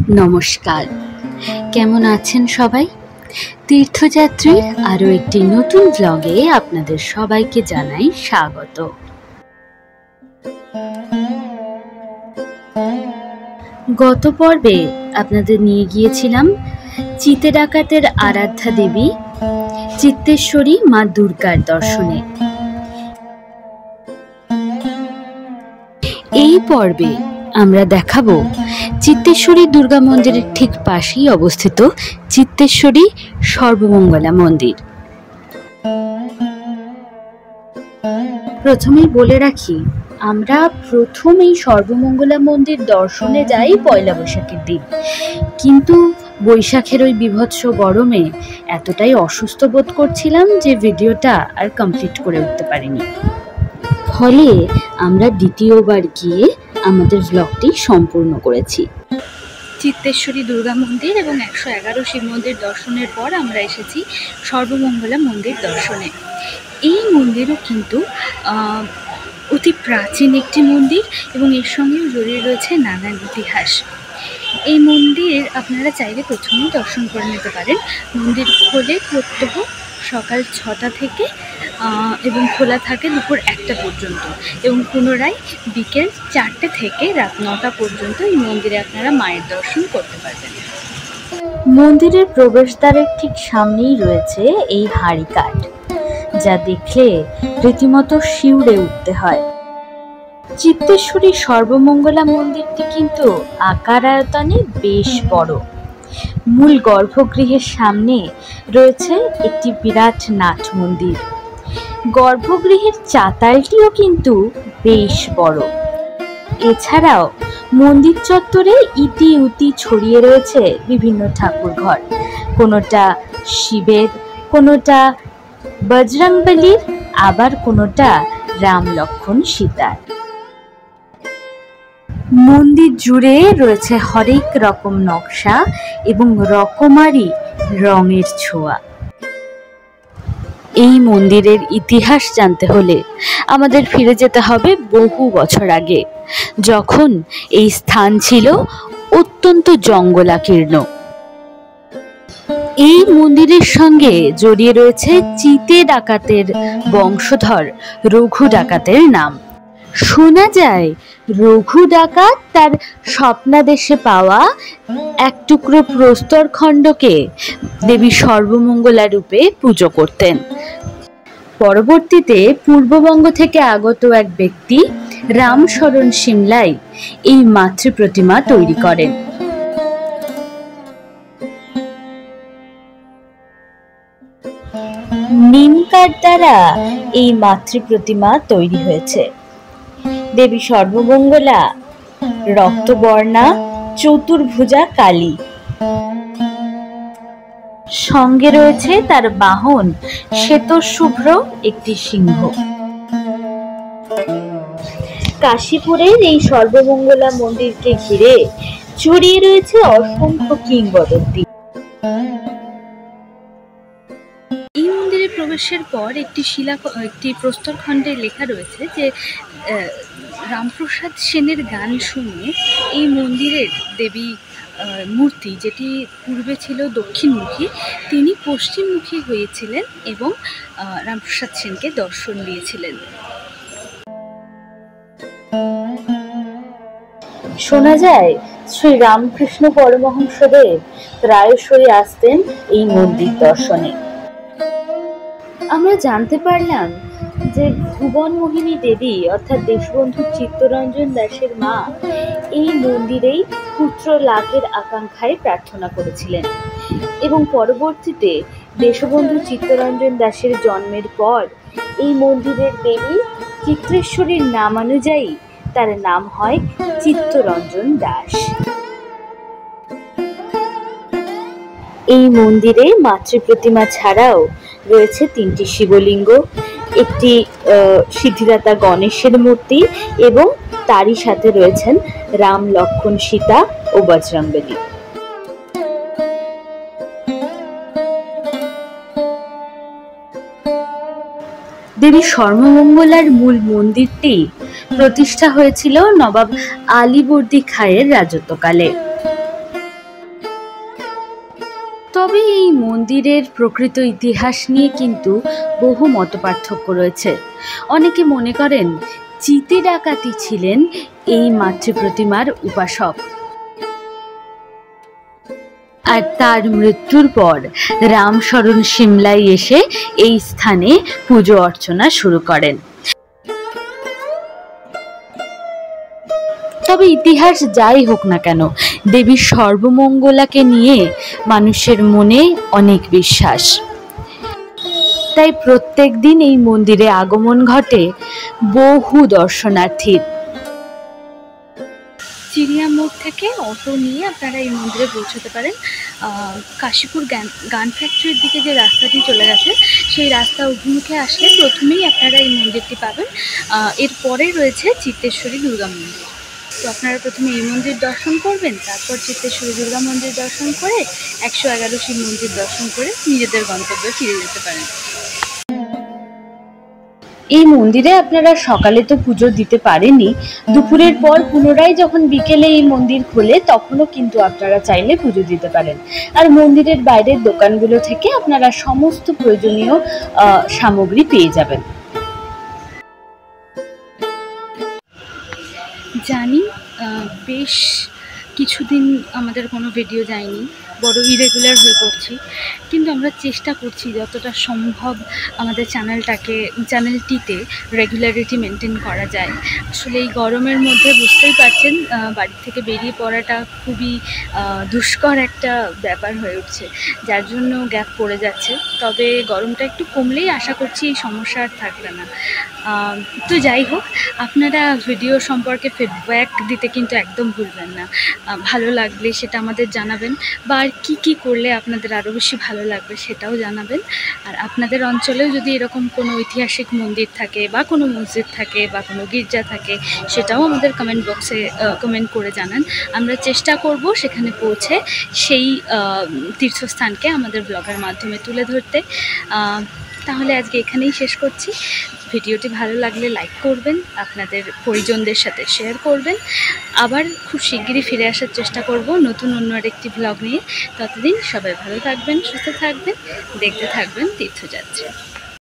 নমস্কার, কেমন আছেন সবাই? তীর্থযাত্রীর আরও একটি নতুন ব্লগে আপনাদের সবাইকে জানাই স্বাগত। গত পর্বে আপনাদের নিয়ে গিয়েছিলাম চিতে ডাকাতের আরাধ্যা দেবী চিত্তেশ্বরী মা দুর্গার দর্শনে। এই পর্বে আমরা দেখাবো চিত্তেশ্বরী দুর্গা মন্দিরের ঠিক পাশেই অবস্থিত চিত্তেশ্বরী সর্বমঙ্গলা মন্দির। প্রথমেই বলে রাখি, আমরা প্রথম এই সর্বমঙ্গলা মন্দির দর্শনে যাই পয়লা বৈশাখের দিন, কিন্তু বৈশাখের ওই বীভৎস গরমে এতটাই অসুস্থ বোধ করছিলাম যে ভিডিওটা আর কমপ্লিট করে উঠতে পারিনি। ফলে আমরা দ্বিতীয়বার গিয়ে আমাদের ব্লগটি সম্পূর্ণ করেছি। চিত্তেশ্বরী দুর্গা মন্দির এবং 111 শিব মন্দির দর্শনের পর আমরা এসেছি সর্বমঙ্গলা মন্দির দর্শনে। এই মন্দিরও কিন্তু অতি প্রাচীন একটি মন্দির এবং এর সঙ্গেও জড়িয়ে রয়েছে নানান ইতিহাস। এই মন্দির আপনারা চাইলে প্রথমেই দর্শন করে নিতে পারেন। মন্দির খোলে প্রত্যহ সকাল 6টা থেকে এবং খোলা থাকে দুপুর 1টা পর্যন্ত, এবং পুনরায় বিকেল 4টে থেকে রাত 9টা পর্যন্ত এই মন্দিরে আপনারা মায়ের দর্শন করতে পারবেন। মন্দিরের প্রবেশদ্বারের ঠিক সামনেই রয়েছে এই হাড়িকাঠ, যা দেখলে রীতিমতো শিউরে উঠতে হয়। চিত্তেশ্বরী সর্বমঙ্গলা মন্দিরটি কিন্তু আকার আয়তনে বেশ বড়। মূল গর্ভগৃহের সামনে রয়েছে একটি বিরাট নাট মন্দির। গর্ভগৃহের চাতালটিও কিন্তু বেশ বড়। এছাড়াও মন্দির চত্বরে ইতি উতি ছড়িয়ে রয়েছে বিভিন্ন ঠাকুর ঘর, কোনোটা শিবের, কোনোটা বজরংবলীর, আবার কোনোটা রাম লক্ষ্মণ সীতার। মন্দির জুড়ে রয়েছে হরেক রকম নকশা এবং রকমারি রঙের ছোঁয়া। এই মন্দিরের ইতিহাস জানতে হলে আমাদের ফিরে যেতে হবে বহু বছর আগে, যখন এই স্থান ছিল অত্যন্ত জঙ্গলাকীর্ণ। এই মন্দিরের সঙ্গে জড়িয়ে রয়েছে চিতে ডাকাতের বংশধর রঘু ডাকাতের নাম। শোনা যায় রঘু ডাকাত তার স্বপ্নাদেশে পাওয়া এক টুকরো প্রস্তরখণ্ডকে দেবী সর্বমঙ্গলা রূপে পুজো করতেন। পরবর্তীতে পূর্ববঙ্গ থেকে আগত এক ব্যক্তি রামশরণ সিমলাই এই মাতৃ প্রতিমা তৈরি করেন। নিম কাঠ দ্বারা এই মাতৃ প্রতিমা তৈরি হয়েছে। দেবী সর্বমঙ্গলা রক্তবর্ণা চতুর্ভুজা কালী, সঙ্গে রয়েছে তার বাহন শ্বেতশুভ্র একটি সিংহ। কাশীপুরের এই সর্বমঙ্গলা মন্দিরকে ঘিরে ছড়িয়ে রয়েছে অসংখ্য কিংবদন্তি। এই মন্দিরে প্রবেশের পর একটি প্রস্তরখণ্ডে লেখা রয়েছে যে রামপ্রসাদ সেনের গান শুনে এই মন্দিরের দেবী মূর্তি, যেটি পূর্বে ছিল দক্ষিণমুখী, তিনি পশ্চিমমুখী হয়েছিলেন এবং রামপ্রসাদ সেনকে দর্শন দিয়েছিলেন। শোনা যায় শ্রী রামকৃষ্ণ পরমহংসদেব প্রায়শই আসতেন এই মন্দির দর্শনে। আমরা জানতে পারলাম যে ভুবন মোহিনী দেবী অর্থাৎ দেশবন্ধু চিত্তরঞ্জন দাসের মা এই মন্দিরেই পুত্র লাভের আকাঙ্ক্ষায় প্রার্থনা করেছিলেন, এবং পরবর্তীতে দেশবন্ধু চিত্তরঞ্জন দাসের জন্মের পর এই মন্দিরের দেবী চিত্রেশ্বরীর নামানুযায়ী তার নাম হয় চিত্তরঞ্জন দাস। এই মন্দিরে মাতৃ প্রতিমা ছাড়াও রয়েছে 3টি শিবলিঙ্গ, একটি সিদ্ধিদাতা গণেশের মূর্তি, এবং তারই সাথে রয়েছেন রাম লক্ষ্মণ সীতা ও বজরংবলী। দেবী সর্বমঙ্গলার মূল মন্দিরটি প্রতিষ্ঠা হয়েছিল নবাব আলীবর্দী খাঁয়ের রাজত্বকালে। তবে এই মন্দিরের প্রকৃত ইতিহাস নিয়ে কিন্তু বহু মতপার্থক্য রয়েছে। অনেকে মনে করেন চিতি ডাকাতি ছিলেন এই মাতৃপ্রতিমার উপাসক, আর তার মৃত্যুর পর রামশরণ সিমলাই এসে এই স্থানে পুজো অর্চনা শুরু করেন। তবে ইতিহাস যাই হোক না কেন, দেবী সর্বমঙ্গলাকে নিয়ে মানুষের মনে অনেক বিশ্বাস। তাই প্রত্যেক দিন এই মন্দিরে আগমন ঘটে বহু দর্শনার্থীর। চিড়িয়া মোড় থেকে অটো নিয়ে আপনারা এই মন্দিরে পৌঁছতে পারেন। কাশীপুর গান ফ্যাক্টরির দিকে যে রাস্তাটি চলে গেছে, সেই রাস্তা অভিমুখে আসলে প্রথমেই আপনারা এই মন্দিরটি পাবেন। এরপরে রয়েছে চিত্তেশ্বরী দুর্গা মন্দির। তো আপনারা প্রথমে এই মন্দির দর্শন করবেন, তারপর চিত্তেশ্বরী দুর্গা মন্দির দর্শন করে 111 শিব মন্দির দর্শন করে নিজেদের গন্তব্যে ফিরে যেতে পারেন। এই মন্দিরে আপনারা সকালে তো পুজো দিতে পারেনই, দুপুরের পর পুনরায় যখন বিকেলে এই মন্দির খোলে তখনও কিন্তু আপনারা চাইলে পুজো দিতে পারেন। আর মন্দিরের বাইরের দোকানগুলো থেকে আপনারা সমস্ত প্রয়োজনীয় সামগ্রী পেয়ে যাবেন। জানি বেশ কিছুদিন আমাদের কোনো ভিডিও যায়নি, বড় ইরেগুলার হয়ে পড়ছি, কিন্তু আমরা চেষ্টা করছি যতটা সম্ভব আমাদের চ্যানেলটিতে রেগুলারিটি মেনটেন করা যায়। আসলে এই গরমের মধ্যে বুঝতেই পারছেন বাড়ি থেকে বেরিয়ে পড়াটা খুবই দুষ্কর একটা ব্যাপার হয়ে উঠছে, যার জন্য গ্যাপ পড়ে যাচ্ছে। তবে গরমটা একটু কমলেই আশা করছি এই সমস্যা আর থাকবে না। তো যাই হোক, আপনারা ভিডিও সম্পর্কে ফিডব্যাক দিতে কিন্তু একদম ভুলবেন না। ভালো লাগলে সেটা আমাদের জানাবেন, বা আর কী করলে আপনাদের আরও বেশি ভালো লাগবে সেটাও জানাবেন। আর আপনাদের অঞ্চলেও যদি এরকম কোনো ঐতিহাসিক মন্দির থাকে বা কোনো মসজিদ থাকে বা কোনো গির্জা থাকে, সেটাও আমাদের কমেন্ট বক্সে কমেন্ট করে জানান। আমরা চেষ্টা করব সেখানে পৌঁছে সেই তীর্থস্থানকে আমাদের ব্লগের মাধ্যমে তুলে ধরতে। তাহলে আজকে এখানেই শেষ করছি। ভিডিওটি ভালো লাগলে লাইক করবেন, আপনাদের পরিজনদের সাথে শেয়ার করবেন। আবার খুব শিগগিরই ফিরে আসার চেষ্টা করব নতুন অন্য আরেকটি ব্লগ নিয়ে। ততদিন সবাই ভালো থাকবেন, সুস্থ থাকবেন, দেখতে থাকবেন তীর্থযাত্রা।